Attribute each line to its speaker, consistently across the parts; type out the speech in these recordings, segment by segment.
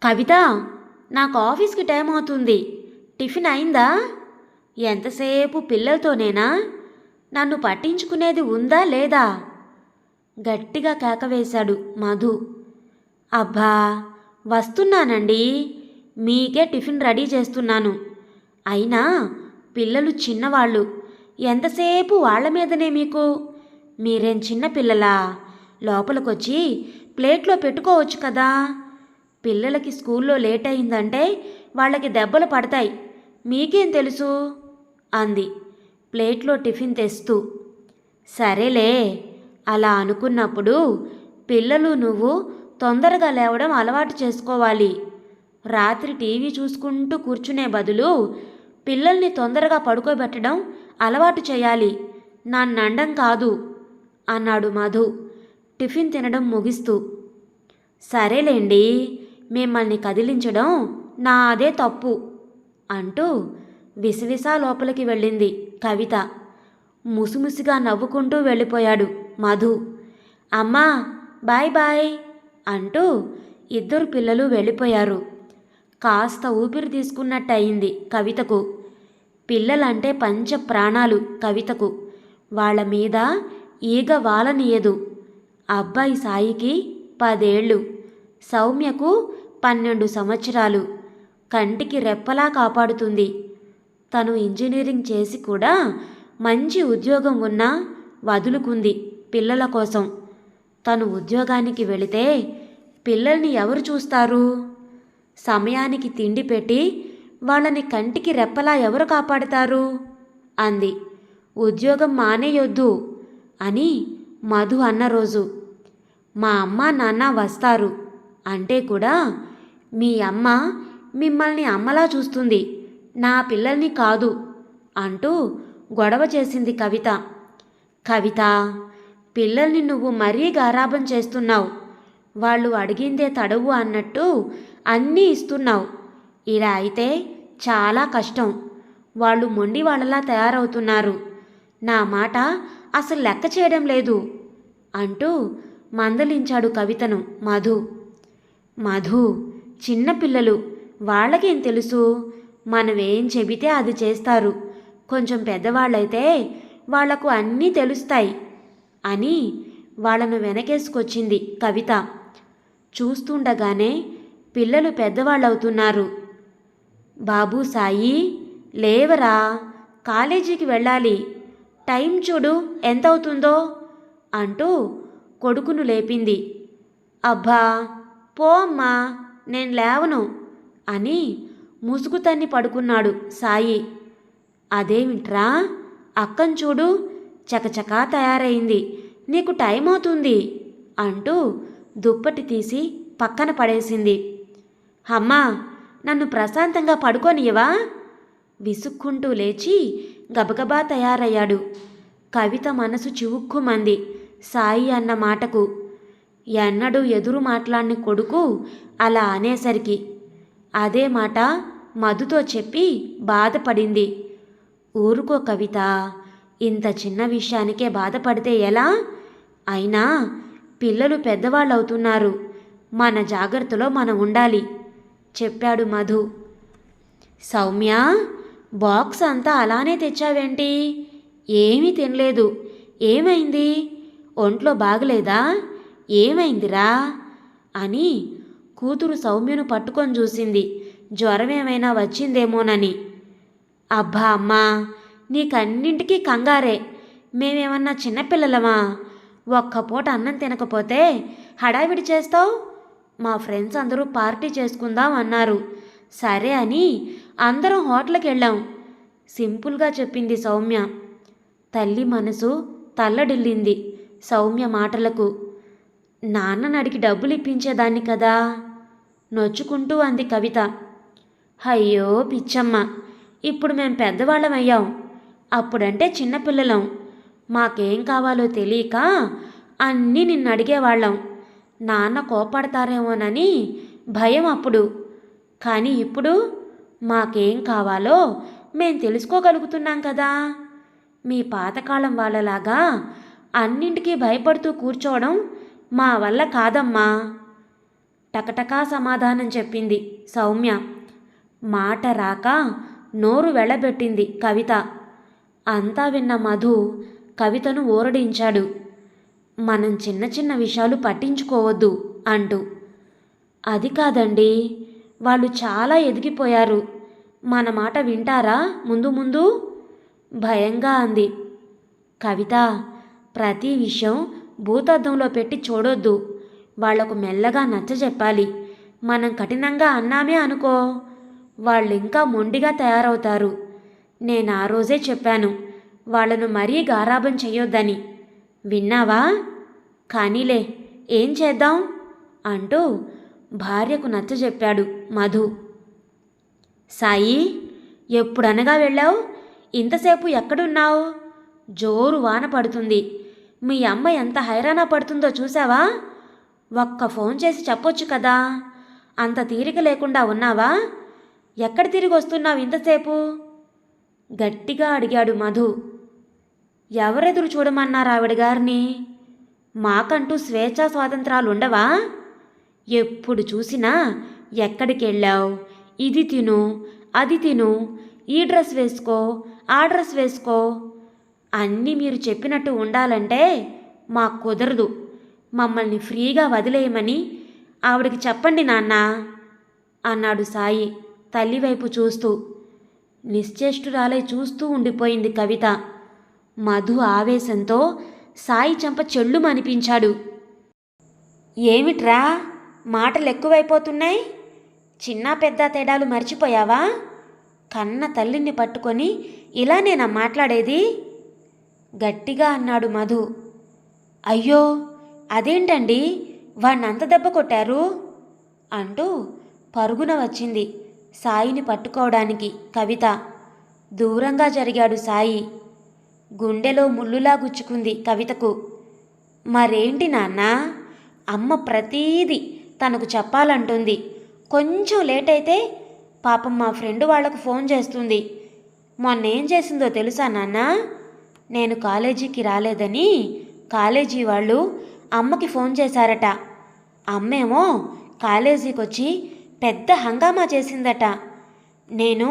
Speaker 1: కవిత, నాకు ఆఫీస్కి టైం అవుతుంది. టిఫిన్ అయిందా? ఎంతసేపు పిల్లలతోనేనా? నన్ను పట్టించుకునేది ఉందా లేదా? గట్టిగా కేకవేశాడు మధు. అబ్బా, వస్తున్నానండి. మీకే టిఫిన్ రెడీ చేస్తున్నాను. అయినా పిల్లలు చిన్నవాళ్ళు, ఎంతసేపు వాళ్ళ మీదనే మీకు? మీరేం చిన్నపిల్లలా? లోపలికొచ్చి ప్లేట్లో పెట్టుకోవచ్చు కదా. పిల్లలకి స్కూల్లో లేట్ అయిందంటే వాళ్ళకి దెబ్బలు పడతాయి. మీకేం తెలుసు? అంది ప్లేట్లో టిఫిన్ తెస్తూ. సరేలే, అలా అనుకున్నప్పుడు పిల్లలు నువ్వు తొందరగా లేవడం అలవాటు చేసుకోవాలి. రాత్రి టీవీ చూసుకుంటూ కూర్చునే బదులు పిల్లల్ని తొందరగా పడుకోబెట్టడం అలవాటు చేయాలి. నన్నండం కాదు అన్నాడు మధు టిఫిన్ తినడం ముగిస్తూ. సరేలేండి, మిమ్మల్ని కదిలించడం నాదే తప్పు అంటూ విసవిసా లోపలికి వెళ్ళింది కవిత. ముసిముసిగా నవ్వుకుంటూ వెళ్ళిపోయాడు మధు. అమ్మా, బాయ్ బాయ్ అంటూ ఇద్దరు పిల్లలు వెళ్ళిపోయారు. కాస్త ఊపిరి తీసుకున్నట్టయింది కవితకు. పిల్లలంటే పంచ ప్రాణాలు కవితకు. వాళ్ళ మీద ఈగ వాలనీయదు. అబ్బాయి సాయికి 10 ఏళ్ళు, సౌమ్యకు 12 సంవత్సరాలు. కంటికి రెప్పలా కాపాడుతుంది. తను ఇంజనీరింగ్ చేసి కూడా మంచి ఉద్యోగం ఉన్నా వదులుకుంది పిల్లల కోసం. తను ఉద్యోగానికి వెళితే పిల్లల్ని ఎవరు చూస్తారు? సమయానికి తిండి పెట్టి వాళ్ళని కంటికి రెప్పలా ఎవరు కాపాడుతారు? అంది. ఉద్యోగం మానేయొద్దు అని మధు అన్న రోజు. మా అమ్మ నాన్న వస్తారు అంటే కూడా మీ అమ్మ మిమ్మల్ని అమ్మలా చూస్తుంది, నా పిల్లల్ని కాదు అంటూ గొడవ చేసింది కవిత. కవిత, పిల్లల్ని నువ్వు మరీ గారాబం చేస్తున్నావు. వాళ్ళు అడిగిందే తడవు అన్నట్టు అన్నీ ఇస్తున్నావు. ఇలా అయితే చాలా కష్టం. వాళ్ళు మొండి వాళ్ళలా తయారవుతున్నారు. నా మాట అసలు లెక్క చేయడం లేదు అంటూ మందలించాడు కవితను మధు. మధు, చిన్నపిల్లలు, వాళ్ళకేం తెలుసు? మనమేం చెబితే అది చేస్తారు. కొంచెం పెద్దవాళ్ళైతే వాళ్లకు అన్నీ తెలుస్తాయి అని వాళ్ళను వెనకేసుకొచ్చింది కవిత. చూస్తుండగానే పిల్లలు పెద్దవాళ్ళవుతున్నారు. బాబూ సాయి, లేవరా, కాలేజీకి వెళ్ళాలి. టైం చూడు ఎంతవుతుందో అంటూ కొడుకును లేపింది. అబ్బా, పో అమ్మా, నేను లేవను అని ముసుగు తన్ని పడుకున్నాడు సాయి. అదేమిట్రా, అక్కను చూడు, చకచకా తయారైంది, నీకు టైం అవుతుంది అంటూ దుప్పటి తీసి పక్కన పడేసింది. అమ్మా, నన్ను ప్రశాంతంగా పడుకోనియవా? విసుక్కుంటూ లేచి గబగబా తయారయ్యాడు. కవిత మనసు చివుక్కుమంది సాయి అన్న మాటకు. ఎన్నడూ ఎదురు మాట్లాడిన కొడుకు అలా అనేసరికి. అదే మాట మధుతో చెప్పి బాధపడింది. ఊరుకో కవిత, ఇంత చిన్న విషయానికే బాధపడితే ఎలా? అయినా పిల్లలు పెద్దవాళ్ళవుతున్నారు. మన జాగ్రత్తలో మనం ఉండాలి చెప్పాడు మధు. సౌమ్య, బాక్స్ అంతా అలానే తెచ్చావేంటి? ఏమీ తినలేదు. ఏమైంది? ఒంట్లో బాగలేదా? ఏమైందిరా అని కూతురు సౌమ్యను పట్టుకొని చూసింది, జ్వరం ఏమైనా వచ్చిందేమోనని. అబ్బా అమ్మా, నీకన్నింటికీ కంగారే. మేమేమన్నా చిన్నపిల్లలమా? ఒక్క పూట అన్నం తినకపోతే హడావిడి చేస్తావు? మా ఫ్రెండ్స్ అందరూ పార్టీ చేసుకుందాం అన్నారు. సరే అని అందరం హోటల్కి వెళ్ళాం సింపుల్గా చెప్పింది సౌమ్య. తల్లి మనసు తల్లడిల్లింది సౌమ్య మాటలకు. నాన్నని అడిగి డబ్బులు ఇప్పించేదాన్ని కదా నొచ్చుకుంటూ అంది కవిత. అయ్యో పిచ్చమ్మ, ఇప్పుడు మేం పెద్దవాళ్ళమయ్యాం. అప్పుడంటే చిన్నపిల్లలం. మాకేం కావాలో తెలియక అన్నీ నిన్ను అడిగేవాళ్ళం. నాన్న కోపడతారేమోనని భయం అప్పుడు. కానీ ఇప్పుడు మాకేం కావాలో మేం తెలుసుకోగలుగుతున్నాం కదా. మీ పాతకాలం వాళ్ళలాగా అన్నింటికీ భయపడుతూ కూర్చోవడం మా వల్ల కాదమ్మా. టకటకా సమాధానం చెప్పింది సౌమ్య. మాట రాక నోరు వెళ్ళబెట్టింది కవిత. అంతా విన్న మధు కవితను ఊరడించాడు. మనం చిన్న చిన్న విషయాలు పట్టించుకోవద్దు అంటూ. అది కాదండి, వాళ్ళు చాలా ఎదిగిపోయారు, మన మాట వింటారా ముందు ముందు? భయంగా అంది కవిత. ప్రతి విషయం భూతద్దంలో పెట్టి చూడొద్దు, వాళ్లకు మెల్లగా నచ్చజెప్పాలి. మనం కఠినంగా అన్నామే అనుకో, వాళ్ళు ఇంకా మొండిగా తయారవుతారు. నేను ఆ రోజే చెప్పాను వాళ్ళను మరీ గారాబం చెయ్యొద్దని. విన్నావా? కానీలే, ఏం చేద్దాం అంటూ భార్యకు నచ్చజెప్పాడు మధు. సాయి, ఎప్పుడనగా వెళ్ళావు? ఇంతసేపు ఎక్కడున్నావు? జోరు వాన పడుతుంది. మీ అమ్మ ఎంత హైరాణ పడుతుందో చూసావా? ఒక్క ఫోన్ చేసి చెప్పొచ్చు కదా. అంత తీరిక లేకుండా ఉన్నావా? ఎక్కడ తిరిగి వస్తున్నావు ఇంతసేపు? గట్టిగా అడిగాడు మధు. ఎవరెదురు చూడమన్నారు ఆవిడ గారిని? మాకంటూ స్వేచ్ఛా స్వాతంత్రాలు ఉండవా? ఎప్పుడు చూసినా ఎక్కడికి వెళ్ళావు, ఇది తిను, అది తిను, ఈ డ్రెస్ వేసుకో, ఆ డ్రెస్ వేసుకో, అన్నీ మీరు చెప్పినట్టు ఉండాలంటే మాకు కుదరదు. మమ్మల్ని ఫ్రీగా వదిలేయమని ఆవిడకి చెప్పండి నాన్న అన్నాడు సాయి తల్లివైపు చూస్తూ. నిశ్చేష్టురాలై చూస్తూ ఉండిపోయింది కవిత. మధు ఆవేశంతో సాయి చెంప చెళ్ళుమనిపించాడు. ఏమిట్రా, మాటలు ఎక్కువైపోతున్నాయి? చిన్న పెద్ద తేడాలు మర్చిపోయావా? కన్న తల్లిని పట్టుకొని ఇలా నేనా మాట్లాడేది? గట్టిగా అన్నాడు మధు. అయ్యో, అదేంటండి, వాణ్ణంత దెబ్బ కొట్టారు అంటూ పరుగున వచ్చింది సాయిని పట్టుకోవడానికి కవిత. దూరంగా జరిగాడు సాయి. గుండెలో ముల్లులా గుచ్చుకుంది కవితకు. మరేంటి నాన్న, అమ్మ ప్రతీది తనకు చెప్పాలంటుంది. కొంచెం లేట్ అయితే పాపం మా ఫ్రెండ్ వాళ్లకు ఫోన్ చేస్తుంది. మొన్నేం చేసిందో తెలుసా నాన్న? నేను కాలేజీకి రాలేదని కాలేజీ వాళ్ళు అమ్మకి ఫోన్ చేశారట. అమ్మేమో కాలేజీకి వచ్చి పెద్ద హంగామా చేసిందట. నేను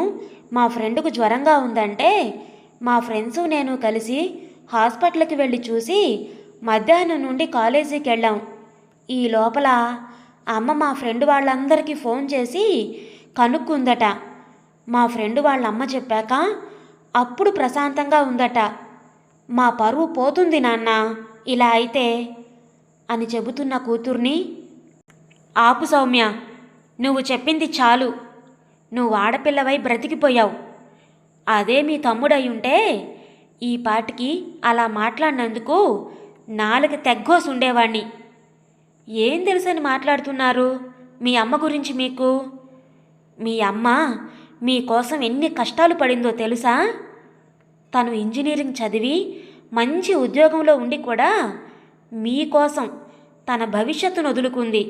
Speaker 1: మా ఫ్రెండ్కు జ్వరంగా ఉందంటే మా ఫ్రెండ్సు నేను కలిసి హాస్పిటల్కి వెళ్ళి చూసి మధ్యాహ్నం నుండి కాలేజీకి వెళ్ళాం. ఈ లోపల అమ్మ మా ఫ్రెండ్ వాళ్ళందరికీ ఫోన్ చేసి కనుక్కుందట. మా ఫ్రెండ్ వాళ్ళ అమ్మ చెప్పాక అప్పుడు ప్రశాంతంగా ఉందట. మా పరువు పోతుంది నాన్న ఇలా అయితే అని చెబుతున్న కూతుర్ని, ఆపు సౌమ్య, నువ్వు చెప్పింది చాలు. నువ్వు ఆడపిల్లవై బ్రతికిపోయావు. అదే మీ తమ్ముడై ఉంటే ఈ పాటికి అలా మాట్లాడినందుకు నాలుగు తెగ్గోసి ఉండేవాణ్ణి. ఏం తెలుసని మాట్లాడుతున్నారు మీ అమ్మ గురించి మీకు? మీ అమ్మ మీకోసం ఎన్ని కష్టాలు పడిందో తెలుసా? తను ఇంజనీరింగ్ చదివి మంచి ఉద్యోగంలో ఉండి కూడా మీకోసం తన భవిష్యత్తును వదులుకుంది.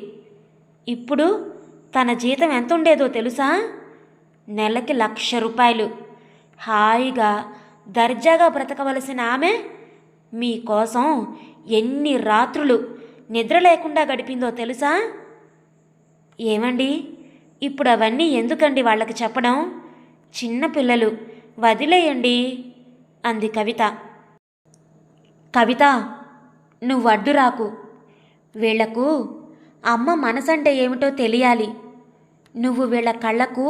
Speaker 1: ఇప్పుడు తన జీతం ఎంత ఉండేదో తెలుసా? నెలకి 1,00,000 రూపాయలు. హాయిగా దర్జాగా బ్రతకవలసిన ఆమె మీకోసం ఎన్ని రాత్రులు నిద్ర లేకుండా గడిపిందో తెలుసా? ఏమండి, ఇప్పుడు అవన్నీ ఎందుకండి వాళ్ళకి చెప్పడం? చిన్నపిల్లలు, వదిలేయండి అంది కవిత. కవిత, నువ్వు అడ్డురాకు. వీళ్లకు అమ్మ మనసంటే ఏమిటో తెలియాలి. నువ్వు వీళ్ళ కళ్ళకు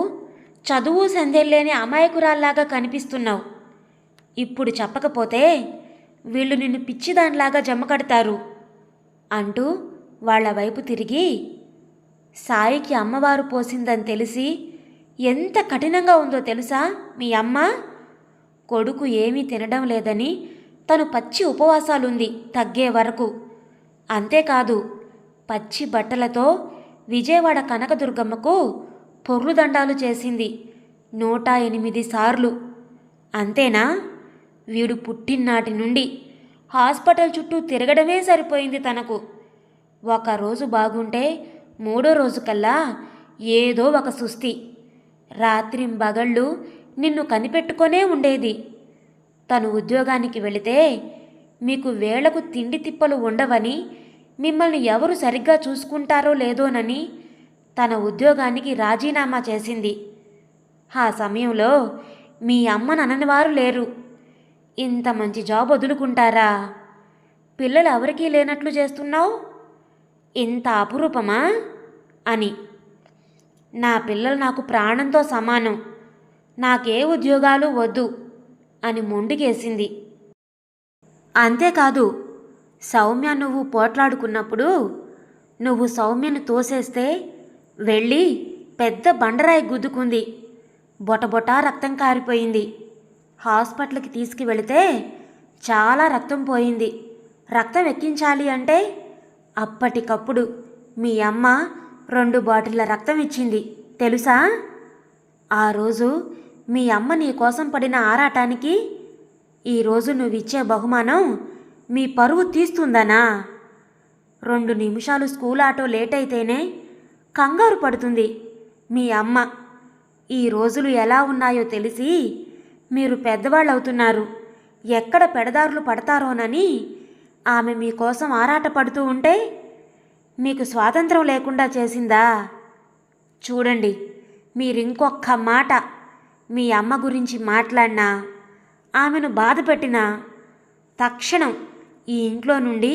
Speaker 1: చదువు సందేలేని అమాయకురాల్లాగా కనిపిస్తున్నావు. ఇప్పుడు చెప్పకపోతే వీళ్ళు నిన్ను పిచ్చిదానిలాగా జమ్మకడతారు అంటూ వాళ్ల వైపు తిరిగి, సాయికి అమ్మవారు పోసిందని తెలిసి ఎంత కఠినంగా ఉందో తెలుసా మీ అమ్మ? కొడుకు ఏమీ తినడం లేదని తను పచ్చి ఉపవాసాలుంది తగ్గే వరకు. అంతేకాదు, పచ్చి బట్టలతో విజయవాడ కనకదుర్గమ్మకు పొర్లుదండాలు చేసింది 108 సార్లు. అంతేనా? వీడు పుట్టినాటి నుండి హాస్పిటల్ చుట్టూ తిరగడమే సరిపోయింది తనకు. ఒకరోజు బాగుంటే 3వ రోజు కల్లా ఏదో ఒక సుస్థి. రాత్రింబగళ్ళు నిన్ను కనిపెట్టుకొనే ఉండేది. తను ఉద్యోగానికి వెళితే మీకు వేళకు తిండి తిప్పలు ఉండవని, మిమ్మల్ని ఎవరు సరిగ్గా చూసుకుంటారో లేదోనని తన ఉద్యోగానికి రాజీనామా చేసింది. ఆ సమయంలో మీ అమ్మను అననివారు లేరు. ఇంత మంచి జాబ్ వదులుకుంటారా? పిల్లలు ఎవరికీ లేనట్లు చేస్తున్నావు, ఇంత అపురూపమా అని. నా పిల్లలు నాకు ప్రాణంతో సమానం, నాకే ఉద్యోగాలు వద్దు అని మొండికేసింది. అంతేకాదు, సౌమ్య నువ్వు పోట్లాడుకున్నప్పుడు నువ్వు సౌమ్యను తోసేస్తే వెళ్ళి పెద్ద బండరాయి గుద్దుకుంది. బొటబొటా రక్తం కారిపోయింది. హాస్పిటల్కి తీసుకువెళితే చాలా రక్తం పోయింది. రక్తం ఎక్కించాలి అంటే అప్పటికప్పుడు మీ అమ్మ 2 బాటిళ్ల రక్తం ఇచ్చింది తెలుసా? ఆ రోజు మీ అమ్మ నీ కోసం పడిన ఆరాటానికి ఈరోజు నువ్విచ్చే బహుమానం మీ పరువు తీస్తుందనా? 2 నిమిషాలు స్కూల్ ఆటో లేట్ అయితేనే కంగారు పడుతుంది మీ అమ్మ. ఈ రోజులు ఎలా ఉన్నాయో తెలిసి మీరు పెద్దవాళ్ళు అవుతున్నారు. ఎక్కడ పెడదారులు పడతారోనని ఆమె మీకోసం ఆరాటపడుతూ ఉంటే మీకు స్వాతంత్రం లేకుండా చేసిందా? చూడండి, మీరింకొక్క మాట మీ అమ్మ గురించి మాట్లాడినా, ఆమెను బాధపెట్టినా తక్షణం ఈ ఇంట్లో నుండి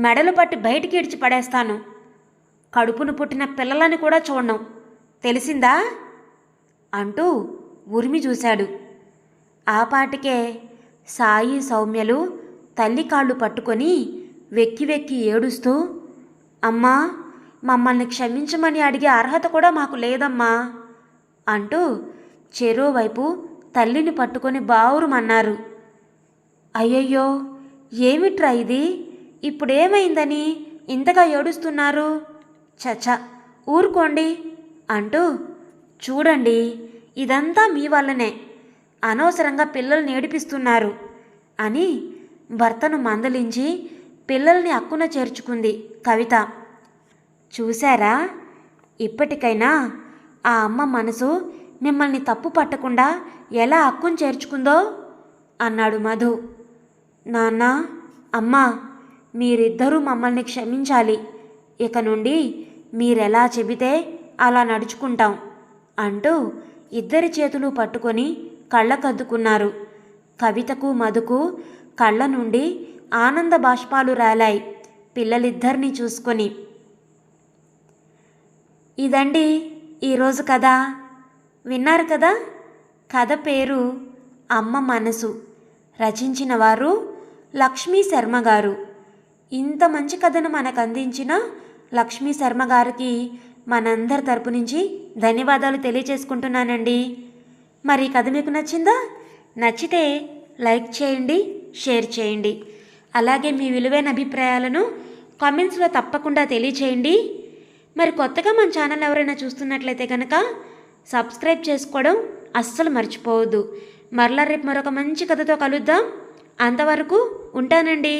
Speaker 1: మెడలు పట్టి బయటికి ఇడిచి పడేస్తాను. కడుపును పుట్టిన పిల్లలని కూడా చూడను, తెలిసిందా అంటూ ఉరిమి చూశాడు. ఆపాటికే సాయి సౌమ్యలు తల్లి కాళ్ళు పట్టుకొని వెక్కి వెక్కి ఏడుస్తూ, అమ్మా, మమ్మల్ని క్షమించమని అడిగే అర్హత కూడా మాకు లేదమ్మా అంటూ చెరోవైపు తల్లిని పట్టుకొని బావురుమన్నారు. అయ్యయ్యో, ఏమిట్రా ఇది? ఇప్పుడేమైందని ఇంతగా ఏడుస్తున్నారు? చచ, ఊరుకోండి అంటూ, చూడండి, ఇదంతా మీ వల్లనే, అనవసరంగా పిల్లల్ని ఏడిపిస్తున్నారు అని భర్తను మందలించి పిల్లల్ని అక్కున చేర్చుకుంది కవిత. చూశారా, ఇప్పటికైనా ఆ అమ్మ మనసు మిమ్మల్ని తప్పు పట్టకుండా ఎలా అక్కున చేర్చుకుందో అన్నాడు మధు. నాన్న, అమ్మ, మీరిద్దరూ మమ్మల్ని క్షమించాలి. ఇక నుండి మీరెలా చెబితే అలా నడుచుకుంటాం అంటూ ఇద్దరి చేతులు పట్టుకొని కళ్ళకద్దుకున్నారు. కవితకు మధుకు కళ్ళ నుండి ఆనంద బాష్పాలు రాలాయి పిల్లలిద్దరినీ చూసుకొని. ఇదండి ఈరోజు కథ. విన్నారు కదా? కథ పేరు అమ్మ మనసు. రచించిన వారు లక్ష్మీ శర్మ గారు. ఇంత మంచి కథను మనకు అందించిన లక్ష్మీ శర్మ గారికి మనందరి తరపు నుంచి ధన్యవాదాలు తెలియచేసుకుంటున్నానండి. మరి కథ మీకు నచ్చిందా? నచ్చితే లైక్ చేయండి, షేర్ చేయండి. అలాగే మీ విలువైన అభిప్రాయాలను కామెంట్స్లో తప్పకుండా తెలియచేయండి. మరి కొత్తగా మన ఛానల్ ఎవరైనా చూస్తున్నట్లయితే కనుక సబ్స్క్రైబ్ చేసుకోవడం అస్సలు మర్చిపోవద్దు. మరలా రేపు మరొక మంచి కథతో కలుద్దాం. అంతవరకు ఉంటానండి.